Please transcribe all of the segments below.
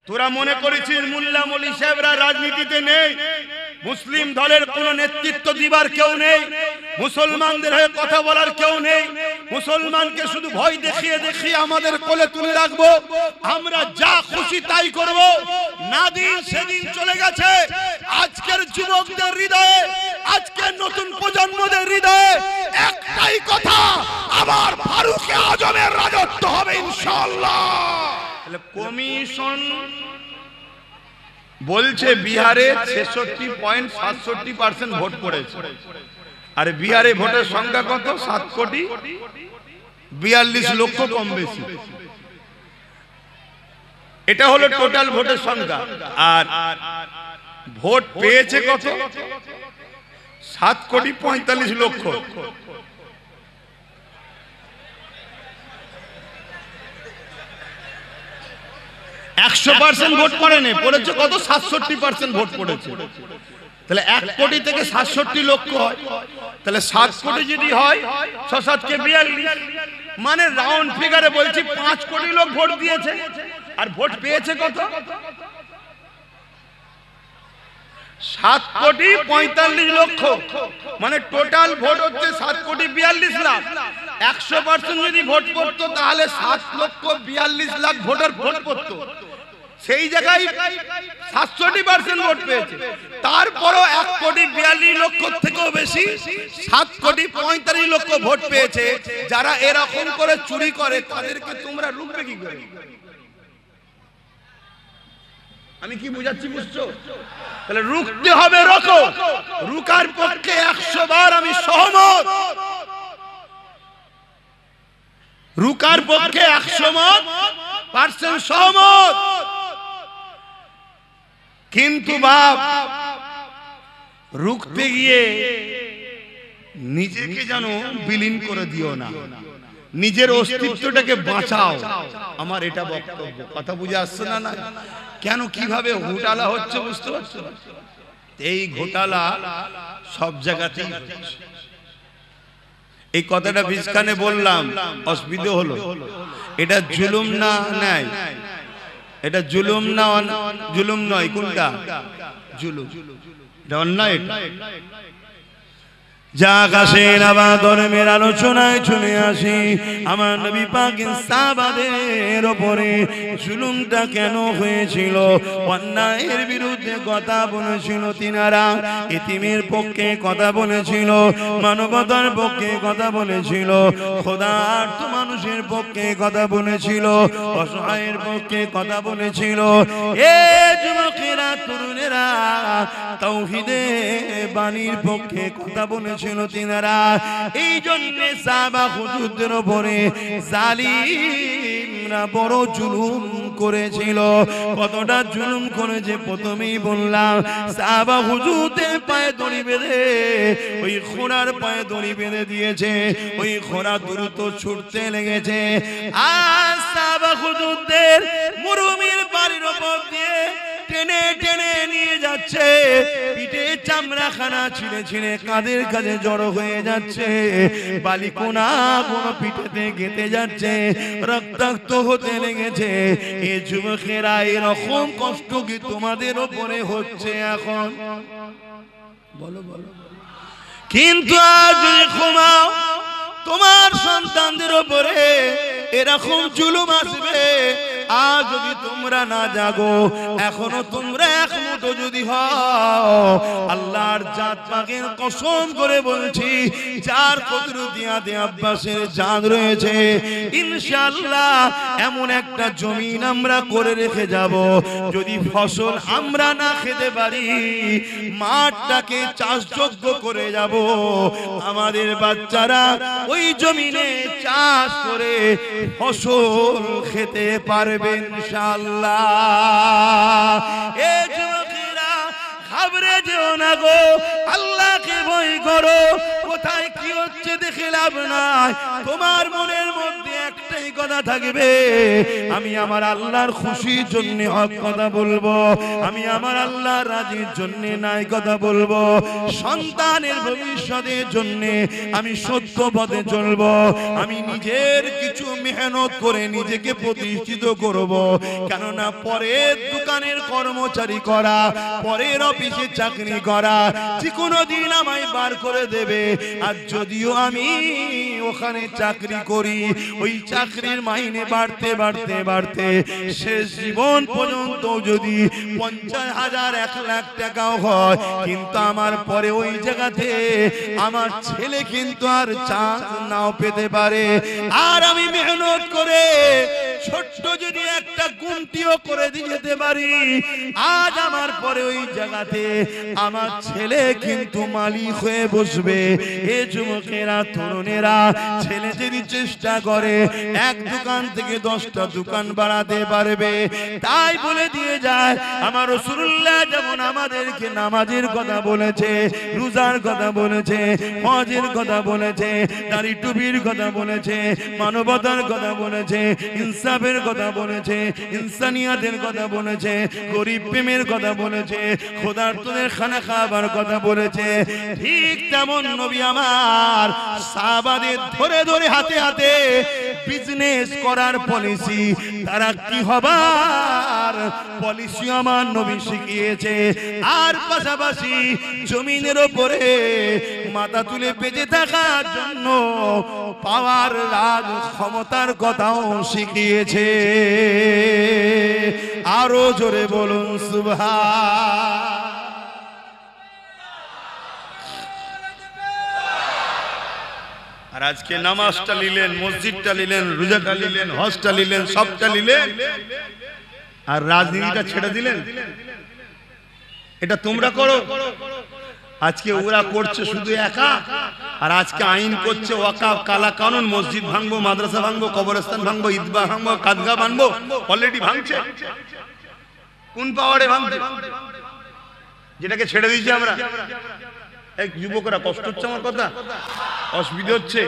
তোরা মনে করেছিস মোল্লা মলি সাহেবরা রাজনীতিতে নেই, মুসলিম দলের কোন নেতৃত্ব দিবার কেউ নেই, মুসলমানদের হয়ে কথা বলার কেউ নেই, মুসলমানকে শুধু ভয় দেখিয়ে দেখিয়ে আমাদের কোলে তুলে রাখবো, আমরা যা খুশি তাই করব। না দিন সেদিন চলে গেছে। আজকের যুবকদের হৃদয়ে, আজকের নতুন প্রজন্মদের হৃদয়ে একটাই কথা, আবার ফারুক আজমের রাজত্ব হবে ইনশাআল্লাহ। কমিশন বলছে বিহারে 66.67% ভোট পড়েছে, আর বিহারে ভোটের সংখ্যা কত? 7,42,00,000 কম বেশি। এটা হলো টোটাল ভোটের সংখ্যা। আর ভোট পেয়েছে কত? 7,45,00,000। 100% ভোট পড়েনি, পড়েছে কত? 67% ভোট পড়েছে। তাহলে 1 কোটি থেকে 67 লক্ষ হয়, তাহলে 7 কোটি যদি হয় 6-7 কে 42, মানে রাউন্ড ফিগারে বলছি 5 কোটি লোক ভোট দিয়েছে। আর ভোট পেয়েছে কত? 7,45,00,000। মানে টোটাল ভোট হচ্ছে 7,42,00,000। 100% যদি ভোট পড়তো তাহলে 7,42,00,000 ভোটার ভোট পড়তো। সেই জায়গায় 67% ভোট পেয়েছে। তারপরও 1,42,00,000 থেকেও বেশি 7,45,00,000 ভোট পেয়েছে। যারা এরকম করে চুরি করে তাদেরকে তোমরা রুখবে কি করে? আমি কি বুঝাচ্ছি, বুঝছো? তাহলে রুখতে হবে, রোখো। রুকার পক্ষে 100 বার আমি সহমত। রুকার পক্ষে 100% সহমত। কিন্তু বাপ, রুখতে গিয়ে নিজেকে যেন বিলীন করে দিও না, নিজের অস্তিত্বটাকে বাঁচাও। আমার এটা বক্তব্য। কথা বুঝে আসছে না? না কেন, কিভাবে ঘোটালা হচ্ছে বুঝতে পারছো? এই ঘোটালা সব জায়গাতেই হচ্ছে। এই কথাটা বিজখানে বললাম, অসুবিধা হলো। এটা জুলুম না ন্যায়? এটা জুলুম না? জুলুম নয়, কোনটা জুলুম? এটা অন্যায়। যা কাশের আবার ধর্মের আলোচনায় চলে আসি, আমার নবী পাকের সাহাবাদের উপরে জুলুমটা কেন হয়েছিল, অন্যায়ের বিরুদ্ধে কথা বলেছিল তিনারা, এতিমের পক্ষে কথা বলেছিল, মানবতার পক্ষে কথা বলেছিল, খোদার্থ মানুষের পক্ষে কথা বলেছিল, অসহায়ের পক্ষে কথা বলেছিল। এ যুবকেরা, তরুণেরা, তাওহীদের বাণীর পক্ষে কথা বলেছিল তিনারা। এই জন্য সাহাবা হুজুরদের উপরে জালিমরা বড় জুলুম করেছিল। কতটা জুলুম করেছে প্রথমেই বললাম। সাহাবা হুজুরদের পায়ে দড়ি বেঁধে, ওই ঘোড়ার পায়ে দড়ি বেঁধে দিয়েছে। ওই ঘোড়া দ্রুত ছুটতে লেগেছে। আর সাহাবা হুজুরদের মরুভূমির বাড়ির উপর দিয়ে টেনে টেনে নিয়ে যাচ্ছে। পিঠে চামড়াখানা ছিঁড়ে ছিঁড়ে কাঁধের কাছে জড়ো হয়ে যাচ্ছে। বালিকোনা কোনো পিঠেতে গেঁথে যাচ্ছে, রক্তাক্ত হতে লেগেছে। এ যুবকেরা, এরকম কষ্ট কি তোমাদের ওপরে হচ্ছে এখন? বলো বলো। কিন্তু আজ যদি ঘুমাও, তোমার সন্তানদের ওপরে এরকম জুলুম আসবে। আজ যদি তোমরা না জাগো, এখনো তোমরা এক মুঠো যদি হও, আল্লাহর জাত পাকের কসম করে বলছি, যার কুদরতিয়াতে আব্বাসের জান রয়েছে, ইনশাআল্লাহ এমন একটা জমিন আমরা করে রেখে যাব, যদি ফসল আমরা না খেতে পারি, মাঠটাকে চাষযোগ্য করে যাব। আমাদের বাচ্চারা ওই জমিনে চাষ করে ফসল খেতে পারবে ইনশাআল্লাহ। এ যুবকেরা, ঘাবড়ে যেও না গো, আল্লাহকে ভয় করো। কোথায় কি হচ্ছে দেখে লাভ নাই। তোমার মনের মধ্যে একটাই কথা থাকবে আমি আমার আল্লাহর খুশির জন্য হক কথা বলবো, আমি আমার আল্লাহর রাজির জন্য নাই কথা বলবো, সন্তানের ভবিষ্যতের জন্য আমি সত্য পথে চলবো, আমি নিজের কিছু মেহনত করে নিজেকে প্রতিষ্ঠিত করব। কেননা পরের দোকানের কর্মচারী করা, পরের অফিসে চাকরি করা যে কোনো দিন আমায় বার করে দেবে। আর যদিও আমি ওখানে চাকরি করি, ওই চাকরির মাইনে বাড়তে বাড়তে বাড়তে শেষ জীবন পর্যন্ত যদি 50,000 1 লাখ টাকাও হয়, কিন্তু আমার পরে ওই জায়গাতে আমার ছেলে কিন্তু আর চান্স নাও পেতে পারে। আর আমি মেহনত করে ছোট্ট যদি একটা গুমটিও করে দিয়ে যেতে পারি, আজ আমার পরে ওই জায়গাতে আমার ছেলে কিন্তু মালিক হয়ে বসবে। এ যুবকেরা, তরুণেরা, ছেলে যদি চেষ্টা করে এক দোকান থেকে 10টা দোকান বাড়াতে পারবে। তাই বলে দিয়ে যায় আমার রাসূলুল্লাহ যেমন আমাদেরকে নামাজের কথা বলেছে, রোজার কথা বলেছে, হজের কথা বলেছে, দাড়ি টুপির কথা বলেছে, মানবতার কথা বলেছে, ইনসাফের কথা বলেছে, ইনসানিয়াতের কথা বলেছে, গরিব প্রেমের কথা বলেছে, খোদার্তদের খানা খাবার কথা বলেছে, ঠিক তেমন নবী আমার সাহাবাদের ধরে ধরে হাতে হাতে বিজনেস করার পলিসি, তারা কি হবার পলিসি আমার নবী শিখিয়েছে। আর পাশাপাশি জমিনের উপরে মাথা তুলে বেঁচে থাকার জন্য পাওয়ার রাজ ক্ষমতার কথাও শিখিয়েছে। আরো জোরে বলুন সুবহান। আর আজকে নামাজটা নিলেন, মসজিদটা নিলেন, রোজাটা নিলেন, হজটা নিলেন, সবটা নিলেন, আর রাজনীতিটা ছেড়ে দিলেন। এটা তোমরা করো, আজকে ওরা করছে শুধু একা। আর আজকে আইন করছে ওয়াকাফ, কালা কানুন, মসজিদ ভাঙবো, মাদ্রাসা ভাঙবো, কবরস্থান ভাঙবো, ঈদগাহ ভাঙবো, কাদগা ভাঙবো। অলরেডি ভাঙছে। কোন পাওয়ারে ভাঙছে? যেটাকে ছেড়ে দিয়েছি আমরা। এক যুবকরা, কষ্ট হচ্ছে আমার কথা, অসুবিধা হচ্ছে।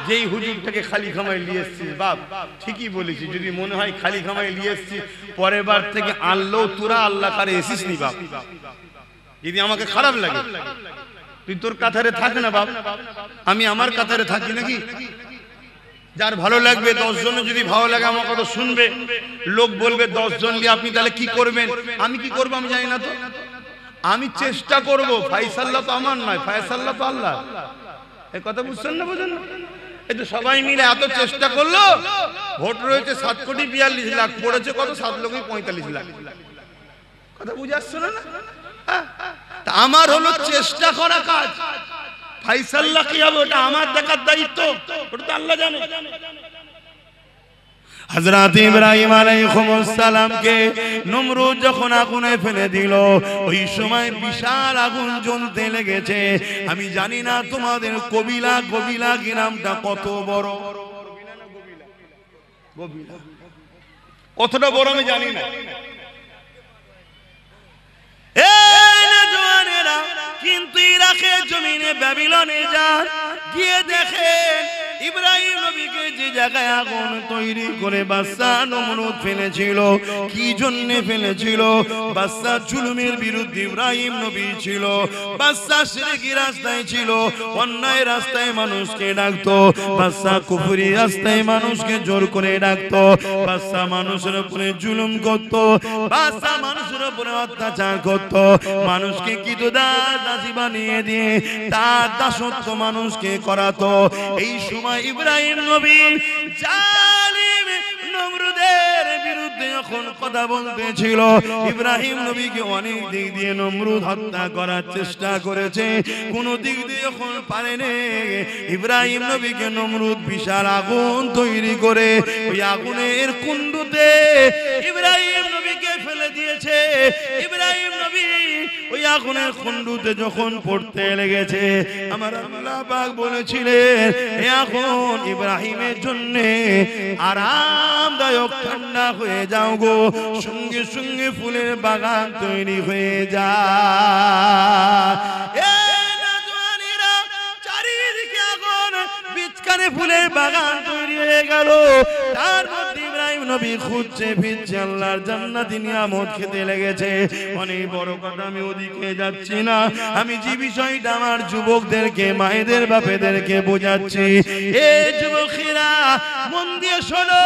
যেই হুজুরটাকে খালি খামাই নিয়ে এসছিস, বাপ ঠিকই বলেছি, যদি মনে হয় খালি খামাই নিয়ে এসছিস, পরের বার থেকে আনলেও তোরা আল্লাহ কারে এসিস নি বাপ। যদি আমাকে খারাপ লাগে, তুই তোর কাতারে থাক না বাপ, আমি আমার কাতারে থাকি নাকি? যার ভালো লাগবে, 10 জনে যদি ভালো লাগে আমার কথা শুনবে, লোক বলবে 10 জন নিয়ে আপনি তাহলে কি করবেন? আমি কি করবো আমি জানি না তো, আমি চেষ্টা করব। ফায়সালা তো আমার নয়, ফায়সালা তো আল্লাহ। এই কথা বুঝছেন না? বুঝেন? এই তো সবাই মিলে এত চেষ্টা করলো, ভোট রয়েছে 7,42,00,000, পড়েছে কত? 7 লক্ষ 45 লাখ। কথা বুঝে আসছে না? আমার হলো চেষ্টা করা কাজ। ফায়সালা কি হবে ওটা আমার দেখার দায়িত্ব, ওটা তো আল্লাহ জানে। হযরত ইব্রাহিম আলাইহিস সালামকে নমরুদ যখন আগুনে ফেলে দিল, ওই সময় বিশাল আগুন জ্বলতে লেগেছে। আমি জানি না তোমাদের কবিলা গ্রামটা কত বড়, কতটা বড় আমি জানি না। কিন্তু ইরাকের জমিনে ব্যাবিলনে যান, গিয়ে দেখেন ইব্রাহিম নবীকে যে জায়গায় আগুন তৈরি করে বাদশা নমরুদ ফেলেছিল, কি জন্য ফেলেছিল? বাদশা জুলুমের বিরুদ্ধে ইব্রাহিম নবী ছিল, বাদশা শিরকি রাস্তায় ছিল, অন্যায় রাস্তায় মানুষকে ডাকতো, বাদশা কুফরি রাস্তায় মানুষকে জোর করে ডাকতো, বাদশা মানুষের উপরে জুলুম করত, বাদশা মানুষের উপরে অত্যাচার করত, মানুষকে দাসী বানিয়ে দিয়ে তার দাসত্ব মানুষকে করাতো। এই সময় ইব্রাহিম নবী জালিম নমরুদের বিরুদ্ধে যখন কথা বলতেছিল, ইব্রাহিম নবীকে অনেক দিক দিয়ে নমরুদ হত্যা করার চেষ্টা করেছে, কোন দিক দিয়ে যখন পারেনি, ইব্রাহিম নবীকে নমরুদ বিশাল আগুন তৈরি করে ওই আগুনের কুণ্ডুতে ইব্রাহিম নবীকে ফেলে দিয়েছে। ইব্রাহিম নবী ওই আগুনের কুণ্ডুতে যখন পড়তে লেগেছে, আমার আল্লাহ পাক বলেছিলেন এই আগুন ইব্রাহিমের জন্য আরামদায়ক, ঠান্ডা হয়ে যাও গো, সঙ্গে সঙ্গে ফুলের বাগান তৈরি হয়ে যায়। চারিদিকে আগুন, বিচকানে ওখানে ফুলের বাগান তৈরি হয়ে গেল। তার মধ্যে ইব্রাহিম নবী খুঁজছে ফিরছে আল্লাহর জান্নাতি নিয়ামত খেতে লেগেছে। অনেক বড় কথা, আমি ওদিকে যাচ্ছি না, আমি যে বিষয়টা আমার যুবকদেরকে, মায়েদের বাপেদেরকে বোঝাচ্ছি। এ যুবকেরা মন দিয়ে শোনো।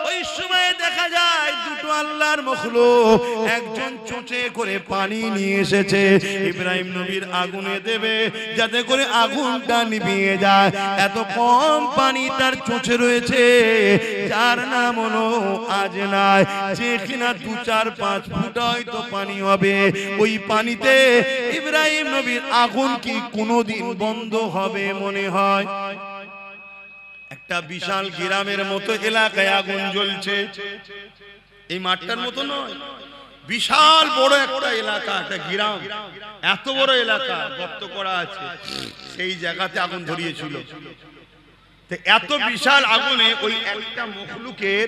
ওই সময় দেখা যায় দুটো আল্লাহর মখলুক, একজন চোঁচে করে পানি নিয়ে এসেছে ইব্রাহিম নবীর আগুনে দেবে যাতে করে আগুনটা নিভিয়ে যায়। এত কম পানি তার চোঁচে রয়েছে, যার নাম হলো আজনাই, যে কিনা 2-4-5 ফুট হয়তো পানি হবে। ওই পানিতে ইব্রাহিম নবীর আগুন কি কোনোদিন বন্ধ হবে মনে হয়? একটা বিশাল গ্রামের মতো এলাকায় আগুন জ্বলছে, এই মাঠটার মতো নয়, বিশাল বড় একটা এলাকা, একটা গ্রাম, এত বড় এলাকা গর্ত করা আছে, সেই জায়গাতে আগুন ধরিয়েছিল। এত বিশাল আগুনে ওই একটা মখলুকের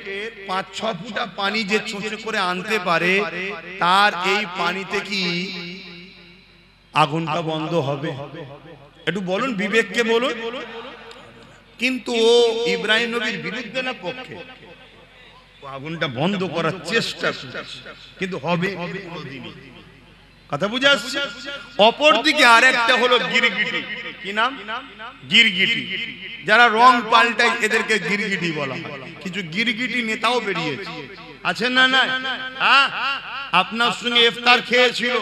5-6 ফুটা পানি যে চুঁচে করে আনতে পারে, তার এই পানিতে কি আগুনটা বন্ধ হবে? একটু বলুন, বিবেককে বলুন। কিন্তু ও ইব্রাহিম নবীর বিরুদ্ধে না পক্ষে? আগুনটা বন্ধ করার চেষ্টা করছে, কিন্তু হবে কোনদিনই। কথা বুঝে আসছে? অপরদিকে আরেকটা হলো গিরগিটি। কি নাম? গিরগিটি। যারা রং পাল্টায় এদেরকে গিরগিটি বলা হয়। কিছু গিরগিটি নেতাও বেরিয়েছে, আছেন না? না, আপনার সঙ্গে ইফতার খেয়েছিল,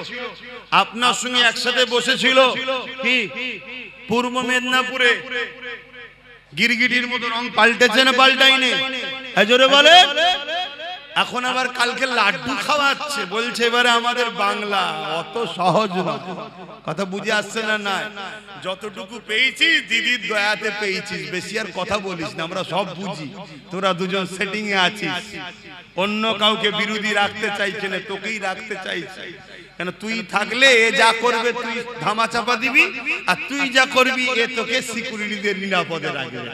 আপনার সঙ্গে একসাথে বসেছিল, কি পূর্ব মেদিনীপুরে গিরগিটির মতো রং পাল্টেছে না পাল্টাইনি? জোরে বলে। এখন আবার কালকে লাড্ডু খাওয়াচ্ছে, বলছে এবারে আমাদের বাংলা। অত সহজ না, কথা বুঝে আসছে না? না, যতটুকু পেয়েছিস দিদির দয়াতে পেয়েছিস, বেশি আর কথা বলিস না, আমরা সব বুঝি। তোরা দুজন সেটিং এ আছিস, অন্য কাউকে বিরোধী রাখতে চাইছে না, তোকেই রাখতে চাইছে। কেন? তুই থাকলে এ যা করবে তুই ধামা চাপা দিবি, আর তুই যা করবি এ তোকে সিকিউরিটিদের নিরাপদে রাখবে।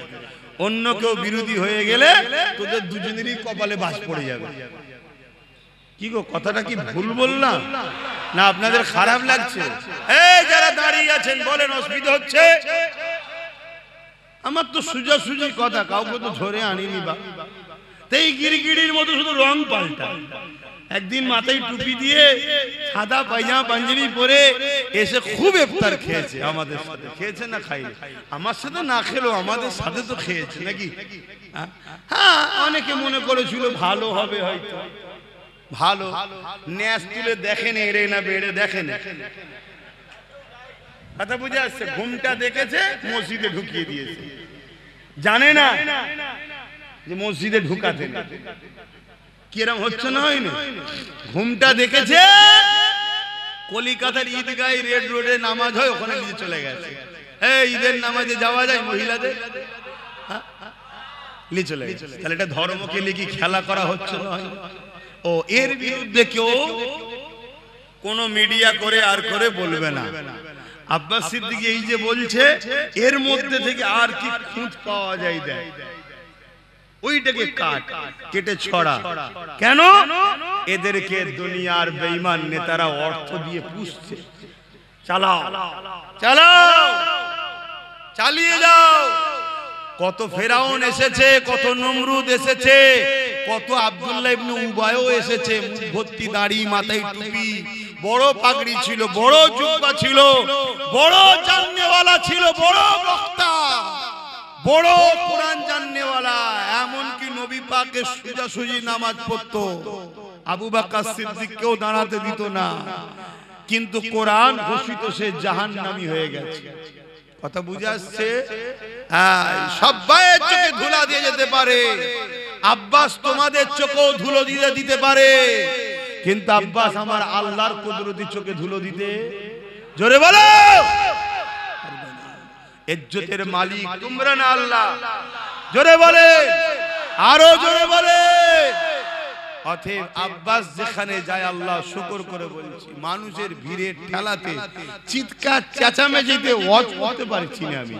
অন্য কেউ বিরোধী হয়ে গেলে তোদের দুজনেরই কপালে বাস পড়ে যাবে। কি গো, কথাটা কি ভুল বললাম না? আপনাদের খারাপ লাগছে? এই যারা দাঁড়িয়ে আছেন বলেন, অসুবিধা হচ্ছে? আমার তো সোজাসুজি কথা, কাউকে তো ধরে আনিনি। বা এই গিরগিটির মতো শুধু রং পাল্টা। একদিন মাথায় টুপি দিয়ে সাদা পায়জামা পাঞ্জাবি পরে এসে খুব ইফতার খেয়েছে আমাদের সাথে। খেয়েছে না খাইনি? আমার সাথে না খেলো, আমাদের সাথে তো খেয়েছে নাকি? হ্যাঁ, অনেকে মনে করেছিল ভালো হবে, হয়তো ভালো। ন্যাস তুলে দেখেন এড়ে না বেড়ে দেখেন। কথা বুঝে আসছে? ঘুমটা দেখেছে, মসজিদে ঢুকিয়ে দিয়েছে। জানে না যে মসজিদে ঢুকাতে কিরম হচ্ছে না? হয়নি? ঘুমটা দেখেছে, কলিকাতার ঈদগাহ রেড রোডে নামাজ হয়, ওখানে নিয়ে চলে গেছে। এই ঈদের নামাজে যাওয়া যায় মহিলাদের? নিয়ে চলে গেছে। তাহলে এটা ধর্মকে নিয়ে কি খেলা করা হচ্ছে না? ও এর বিরুদ্ধে কেউ কোন মিডিয়া করে আর করে বলবে না। আব্বাস সিদ্দিকী এই যে বলছে, এর মধ্যে থেকে আর কি খুঁত পাওয়া যায় দেয়, ওইটাকে কেটে ছড়া। কেন? এদেরকে দুনিয়ার বেঈমান নেতারা অর্থ দিয়ে পুষছে। চালাও চালাও, চালিয়ে যাও। কত ফেরাউন এসেছে, কত নমরুদ এসেছে, কত আব্দুল্লাহ ইবনে উবায়ও এসেছে, মুখ ভর্তি দাড়ি, মাথায় টুপি, বড় পাগড়ি ছিল, বড় জুব্বা ছিল, বড় জাননেওয়ালা ছিল, বড় বক্তা, বড় কোরআন জাননেওয়ালা। এমনকি নবী পাকের সোজাসুজি নামাজ পড়তো, আবু বকর সিদ্দিককেও দাঁড়াতে দিত না। কিন্তু কোরআন ঘোষিত সে জাহান্নামী হয়ে গেছে। কথা বুঝে আসছে? সবাই চোখে ধুলা দিয়ে যেতে পারে, আব্বাস তোমাদের চোখেও ধুলো দিয়ে দিতে পারে, কিন্তু আব্বাস আমার আল্লাহর কুদরতি চোখে ধুলো দিতে, জোরে বলো, ইজ্জতের মালিক তোমরা না আল্লাহ। জোরে বলে, আরো জোরে বলে। অতএব আব্বাস যেখানে যায়, আল্লাহ শুকর করে বলছি, মানুষের ভিড়ে ঠেলাতে চিৎকার চেঁচামেচিতে ওয়াজ করতে পারছি না আমি।